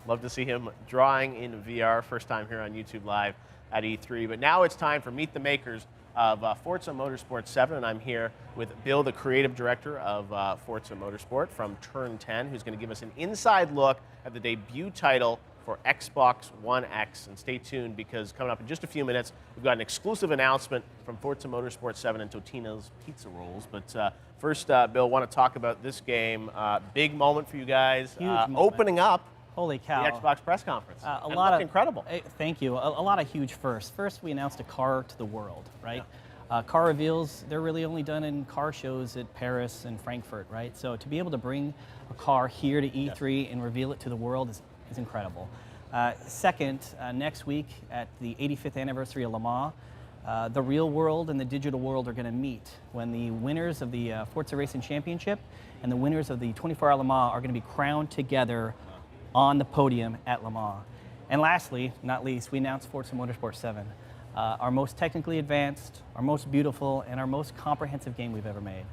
Love to see him drawing in VR. First time here on YouTube Live at E3. But now it's time for Meet the Makers of Forza Motorsport 7, and I'm here with Bill, the creative director of Forza Motorsport from Turn 10, who's going to give us an inside look at the debut title for Xbox One X. And stay tuned, because coming up in just a few minutes, we've got an exclusive announcement from Forza Motorsport 7 and Totino's Pizza Rolls. But first, Bill, want to talk about this game. Big moment for you guys. Opening up Holy cow. the Xbox press conference. A lot of incredible. Thank you. A lot of huge firsts. First, we announced a car to the world, right? Yeah. Car reveals, they're really only done in car shows at Paris and Frankfurt, right? So to be able to bring a car here to E3 and reveal it to the world is incredible. Second, next week at the 85th anniversary of Le Mans, the real world and the digital world are going to meet when the winners of the Forza Racing Championship and the winners of the 24-hour Le Mans are going to be crowned together on the podium at Le Mans. And lastly, not least, we announced Forza Motorsport 7, our most technically advanced, our most beautiful, and our most comprehensive game we've ever made.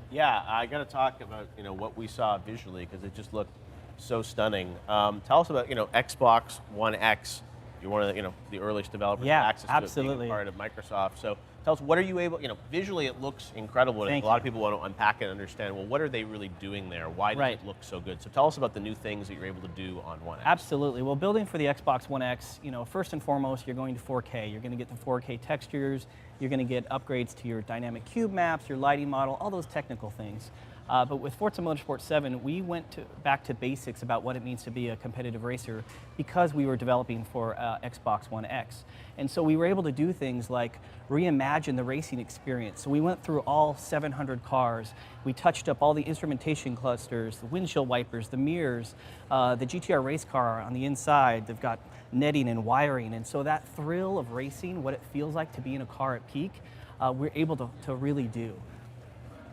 Yeah, I got to talk about what we saw visually, because it just looked so stunning. Tell us about Xbox One X. You're one of the earliest developers with access to absolutely. It, being part of Microsoft. So tell us, what are you able? Visually it looks incredible. A lot of people want to unpack it and understand. Well, what are they really doing there? Why does it look so good? So tell us about the new things that you're able to do on One X. Absolutely. Well, building for the Xbox One X, first and foremost, you're going to 4K. You're going to get the 4K textures. You're going to get upgrades to your dynamic cube maps, your lighting model, all those technical things. But with Forza Motorsport 7, we went back to basics about what it means to be a competitive racer, because we were developing for Xbox One X. And so we were able to do things like reimagine the racing experience. So we went through all 700 cars. We touched up all the instrumentation clusters, the windshield wipers, the mirrors, the GTR race car on the inside. They've got netting and wiring. And so that thrill of racing, what it feels like to be in a car at peak, we're able to really do.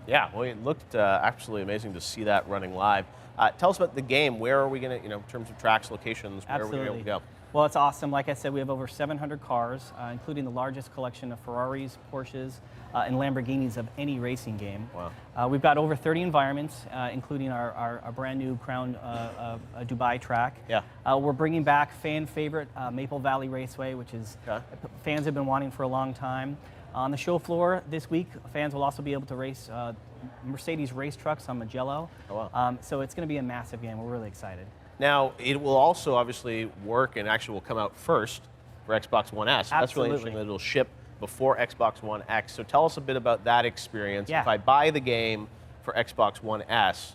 Yeah, well, it looked absolutely amazing to see that running live. Tell us about the game. Where are we going to, in terms of tracks, locations, where are we going to be able to go? Well, it's awesome. Like I said, we have over 700 cars, including the largest collection of Ferraris, Porsches, and Lamborghinis of any racing game. Wow. We've got over 30 environments, including our brand new Crown Dubai track. Yeah. We're bringing back fan favorite Maple Valley Raceway, which is fans have been wanting for a long time. On the show floor this week, fans will also be able to race Mercedes race trucks on Mugello. Oh, wow. So it's going to be a massive game. We're really excited. Now, it will also obviously work and actually will come out first for Xbox One S. Absolutely. That's really interesting that it'll ship before Xbox One X. So tell us a bit about that experience. Yeah. If I buy the game for Xbox One S,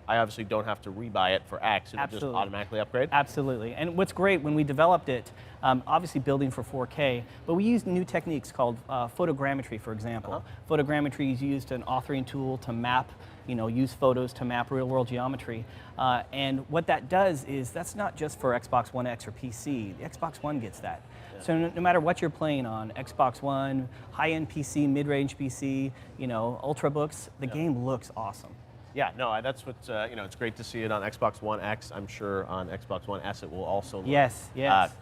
I obviously don't have to rebuy it for X. It'll just automatically upgrade? Absolutely. And what's great, when we developed it, obviously building for 4K, but we used new techniques called photogrammetry, for example. Photogrammetry is used an authoring tool to map, use photos to map real-world geometry. And what that does is, that's not just for Xbox One X or PC. The Xbox One gets that. Yeah. So no matter what you're playing on, Xbox One, high-end PC, mid-range PC, Ultrabooks, the game looks awesome. Yeah, no, that's what, it's great to see it on Xbox One X. I'm sure on Xbox One S it will also look. Yes.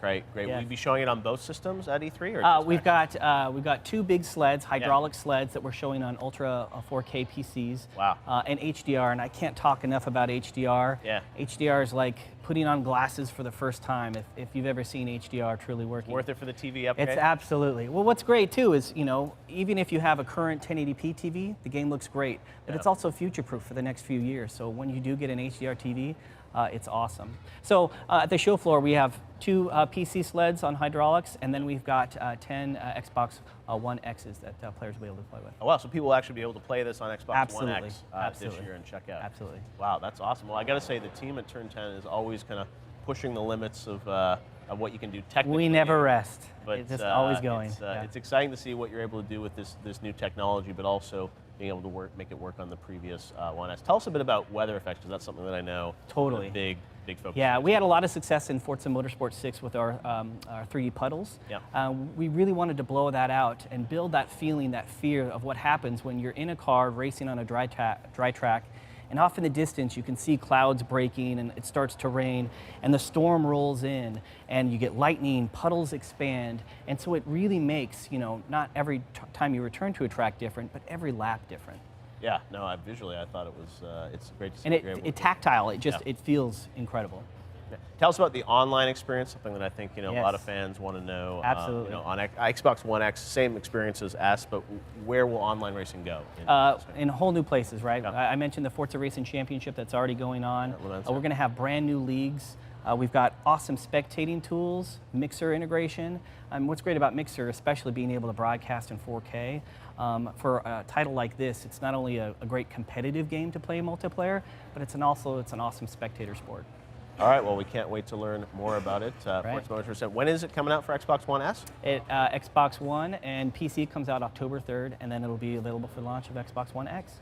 Great. Yes. Will you be showing it on both systems at E3? Or we've got two big sleds, hydraulic sleds, that we're showing on Ultra 4K PCs. Wow. And HDR, and I can't talk enough about HDR. Yeah. HDR is like putting on glasses for the first time, if you've ever seen HDR truly working. Worth it for the TV upgrade? It's absolutely. Well, what's great too is, even if you have a current 1080p TV, the game looks great, but it's also future-proof for the next few years. So when you do get an HDR TV, it's awesome. So at the show floor, we have two PC sleds on hydraulics, and then we've got 10 Xbox One X's that players will be able to play with. Oh, wow, so people will actually be able to play this on Xbox One X this year and check out. Absolutely. Wow, that's awesome. Well, I got to say, the team at Turn 10 is always kind of pushing the limits of what you can do technically. We never rest. But it's just always going. It's exciting to see what you're able to do with this new technology, but also being able to make it work on the previous One S. Tell us a bit about weather effects, because that's something that I know totally big focus. Yeah, we had a lot of success in Forza Motorsport 6 with our 3D puddles. Yeah. We really wanted to blow that out and build that feeling, that fear of what happens when you're in a car racing on a dry track, and off in the distance you can see clouds breaking and it starts to rain and the storm rolls in and you get lightning, puddles expand, and so it really makes, not every time you return to a track different, but every lap different. Yeah, no, visually I thought it was, it's great to see. And it's tactile, it feels incredible. Tell us about the online experience, something that I think a Yes. lot of fans want to know. Absolutely. On Xbox One X, same experience as S, but where will online racing go? In whole new places, right? Yeah. I mentioned the Forza Racing Championship that's already going on. Yeah, well, that's We're going to have brand new leagues. We've got awesome spectating tools, Mixer integration. What's great about Mixer, especially being able to broadcast in 4K, for a title like this, it's not only a great competitive game to play multiplayer, but it's an awesome spectator sport. All right, well, we can't wait to learn more about it. Right. Forza Motorsport. When is it coming out for Xbox One S? Xbox One and PC comes out October 3rd, and then it'll be available for launch of Xbox One X.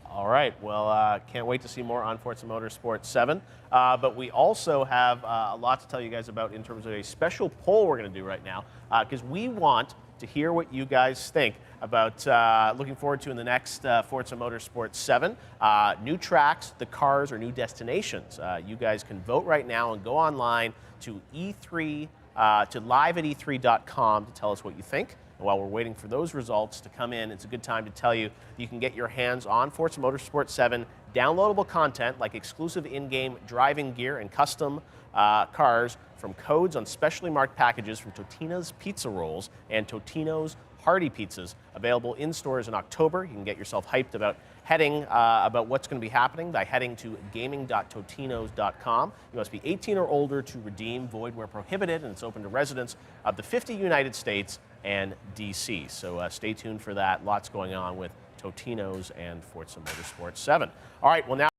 All right, well, can't wait to see more on Forza Motorsport 7. But we also have a lot to tell you guys about in terms of a special poll we're going to do right now, because we want to hear what you guys think about looking forward to in the next Forza Motorsport 7. New tracks, the cars, or new destinations. You guys can vote right now and go online to E3, to live@e3.com to tell us what you think. And while we're waiting for those results to come in, it's a good time to tell you you can get your hands on Forza Motorsport 7 downloadable content like exclusive in-game driving gear and custom cars from codes on specially marked packages from Totino's Pizza Rolls and Totino's Hearty Pizzas, available in stores in October. You can get yourself hyped about about what's going to be happening by heading to gaming.totinos.com. You must be 18 or older to redeem, void where prohibited, and it's open to residents of the 50 United States and DC. So stay tuned for that. Lots going on with Totino's and Forza Motorsport 7. All right, well now